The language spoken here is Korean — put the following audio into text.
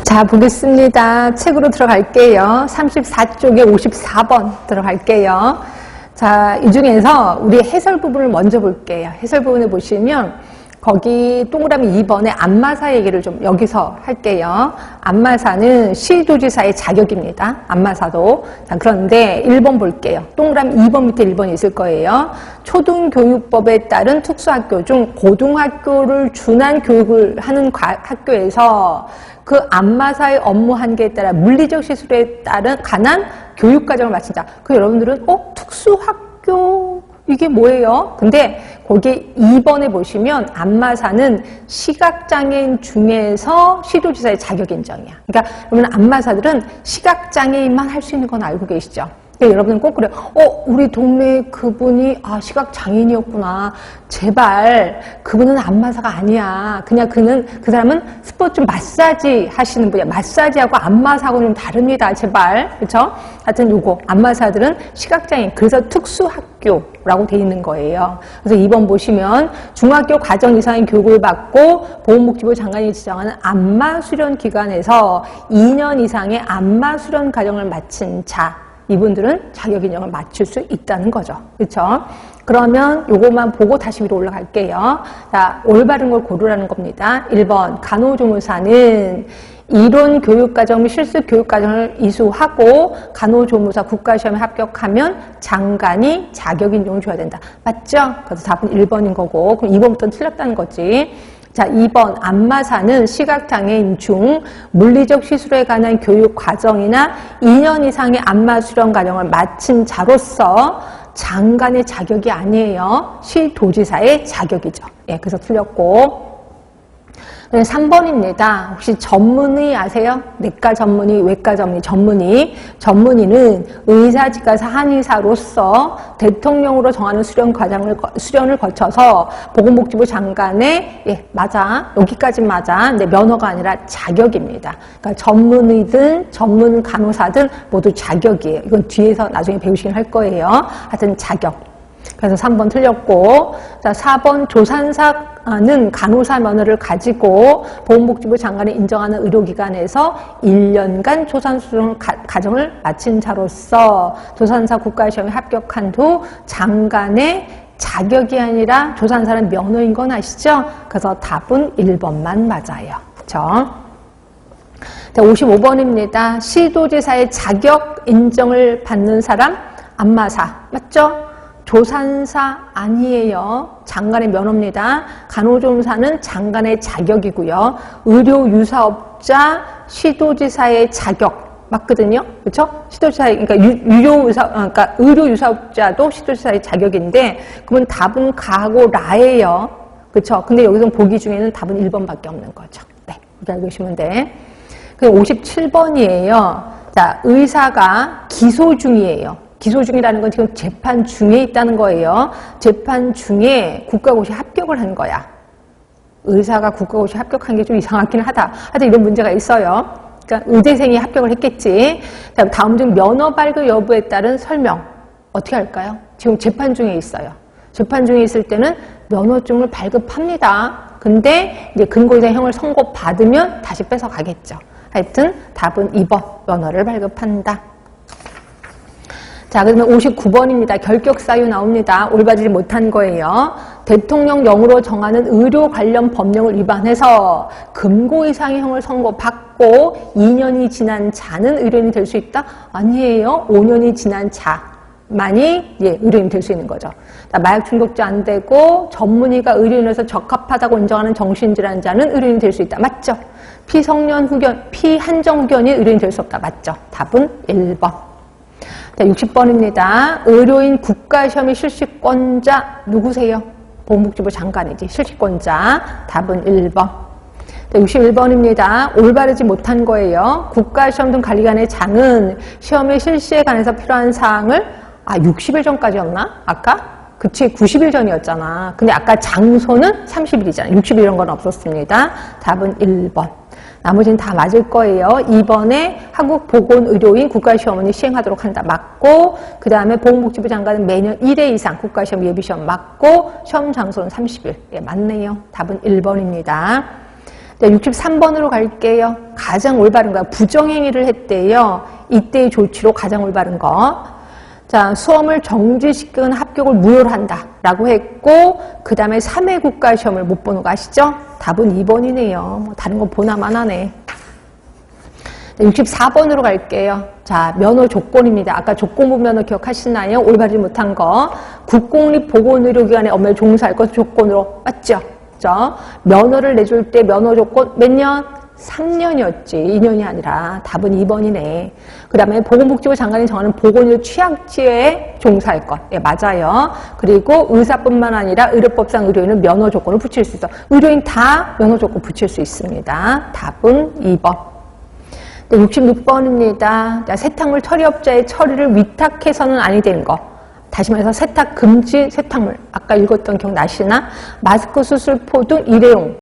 자, 보겠습니다. 책으로 들어갈게요. 34쪽에 54번 들어갈게요. 자, 이 중에서 우리 해설 부분을 먼저 볼게요. 해설 부분에 보시면 거기 동그라미 2번에 안마사 얘기를 좀 여기서 할게요. 안마사는 시도지사의 자격입니다. 안마사도. 자, 그런데 1번 볼게요. 동그라미 2번 밑에 1번이 있을 거예요. 초등교육법에 따른 특수학교 중 고등학교를 준한 교육을 하는 학교에서 그 안마사의 업무 한계에 따라 물리적 시술에 관한 교육과정을 마친다. 그 여러분들은 특수학교 이게 뭐예요? 근데 거기 2번에 보시면 안마사는 시각장애인 중에서 시도지사의 자격 인정이야. 그러니까 여러분 안마사들은 시각장애인만 할 수 있는 건 알고 계시죠? 그러니까 여러분은 꼭 그래요. 우리 동네 그분이 시각장애인이었구나. 제발 그분은 안마사가 아니야. 그냥 그 사람은 스포츠 마사지 하시는 분이야. 마사지하고 안마사하고는 좀 다릅니다. 제발. 그렇죠? 하여튼 요거 안마사들은 시각장애인 그래서 특수학교라고 돼 있는 거예요. 그래서 2번 보시면 중학교 과정 이상의 교육을 받고 보건복지부 장관이 지정하는 안마 수련 기관에서 2년 이상의 안마 수련 과정을 마친 자 이분들은 자격 인정을 맞출 수 있다는 거죠. 그렇죠? 그러면 요것만 보고 다시 위로 올라갈게요. 자, 올바른 걸 고르라는 겁니다. 1번 간호조무사는 이론 교육과정 및 실습 교육과정을 이수하고 간호조무사 국가시험에 합격하면 장관이 자격 인정을 줘야 된다. 맞죠? 그래서 답은 1번인 거고 그럼 2번부터는 틀렸다는 거지. 자, 2번 안마사는 시각장애인 중 물리적 시술에 관한 교육 과정이나 2년 이상의 안마 수련 과정을 마친 자로서 장관의 자격이 아니에요. 시도지사의 자격이죠. 예, 그래서 틀렸고 3번입니다. 혹시 전문의 아세요? 내과 전문의, 외과 전문의, 전문의는 의사, 직과사, 한의사로서 대통령으로 정하는 수련을 거쳐서 보건복지부 장관의 맞아. 여기까지 맞아. 근데 면허가 아니라 자격입니다. 그러니까 전문의든 전문 간호사든 모두 자격이에요. 이건 뒤에서 나중에 배우시긴 할 거예요. 하여튼 자격. 그래서 3번 틀렸고, 자, 4번 조산사는 간호사 면허를 가지고 보건복지부 장관이 인정하는 의료기관에서 1년간 조산수술 과정을 마친 자로서 조산사 국가시험에 합격한 후 장관의 자격이 아니라 조산사는 면허인 건 아시죠? 그래서 답은 1번만 맞아요. 그렇죠? 자, 55번입니다. 시도지사의 자격 인정을 받는 사람 안마사 맞죠? 조산사 아니에요. 장관의 면허입니다. 간호조무사는 장관의 자격이고요. 의료유사업자 시도지사의 자격 맞거든요. 그렇죠? 시도지사의 그러니까 의료유사업자도 시도지사의 자격인데 그러면 답은 가하고 라예요. 그렇죠? 근데 여기서 보기 중에는 답은 1번밖에 없는 거죠. 네, 이렇게 알고 계시면 돼. 그럼 57번이에요. 자, 의사가 기소 중이에요. 기소 중이라는 건 지금 재판 중에 있다는 거예요. 재판 중에 국가고시 합격을 한 거야. 의사가 국가고시 합격한 게 좀 이상하긴 하다. 하여튼 이런 문제가 있어요. 그러니까 의대생이 합격을 했겠지. 다음 중 면허 발급 여부에 따른 설명. 어떻게 할까요? 지금 재판 중에 있어요. 재판 중에 있을 때는 면허증을 발급합니다. 근데 이제 근고 이상 형을 선고받으면 다시 뺏어가겠죠. 하여튼 답은 2번. 면허를 발급한다. 자, 그러면 59번입니다. 결격사유 나옵니다. 올바르지 못한 거예요. 대통령령으로 정하는 의료 관련 법령을 위반해서 금고 이상의 형을 선고받고 2년이 지난 자는 의료인이 될 수 있다? 아니에요. 5년이 지난 자만이 의료인이 될 수 있는 거죠. 자, 마약 중독자 안 되고 전문의가 의료인으로서 적합하다고 인정하는 정신질환자는 의료인이 될 수 있다. 맞죠? 피한정 후견이 의료인이 될 수 없다. 맞죠? 답은 1번. 자, 60번입니다. 의료인 국가시험의 실시권자 누구세요? 보건복지부 장관이지. 실시권자. 답은 1번. 자, 61번입니다. 올바르지 못한 거예요. 국가시험 등 관리관의 장은 시험의 실시에 관해서 필요한 사항을 60일 전까지였나? 아까? 그치, 90일 전이었잖아. 근데 아까 장소는 30일이잖아. 60일 이런 건 없었습니다. 답은 1번. 나머지는 다 맞을 거예요. 2번에 한국보건의료인 국가시험원이 시행하도록 한다. 맞고 그 다음에 보건복지부 장관은 매년 1회 이상 국가시험 예비시험 맞고 시험 장소는 30일. 예, 맞네요. 답은 1번입니다. 자, 63번으로 갈게요. 가장 올바른 거야. 부정행위를 했대요. 이때의 조치로 가장 올바른 거. 자, 수험을 정지시키거나 합격을 무효로 한다 라고 했고, 그 다음에 3회 국가시험을 못 보는 거 아시죠? 답은 2번이네요. 뭐 다른 거 보나만 하네. 64번으로 갈게요. 자, 면허 조건입니다. 아까 조건부 면허 기억하시나요? 올바르지 못한 거. 국공립보건의료기관에 업무에 종사할 것 조건으로 맞죠? 그죠? 면허를 내줄 때 면허 조건 몇 년? 3년이었지. 2년이 아니라. 답은 2번이네. 그 다음에 보건복지부 장관이 정하는 보건의료 취약지에 종사할 것. 예, 맞아요. 그리고 의사뿐만 아니라 의료법상 의료인은 면허 조건을 붙일 수 있어. 의료인 다 면허 조건 붙일 수 있습니다. 답은 2번. 66번입니다. 자, 세탁물 처리업자의 처리를 위탁해서는 아니 되는 거. 다시 말해서 세탁 금지 세탁물. 아까 읽었던 기억 나시나? 마스크, 수술포 등 일회용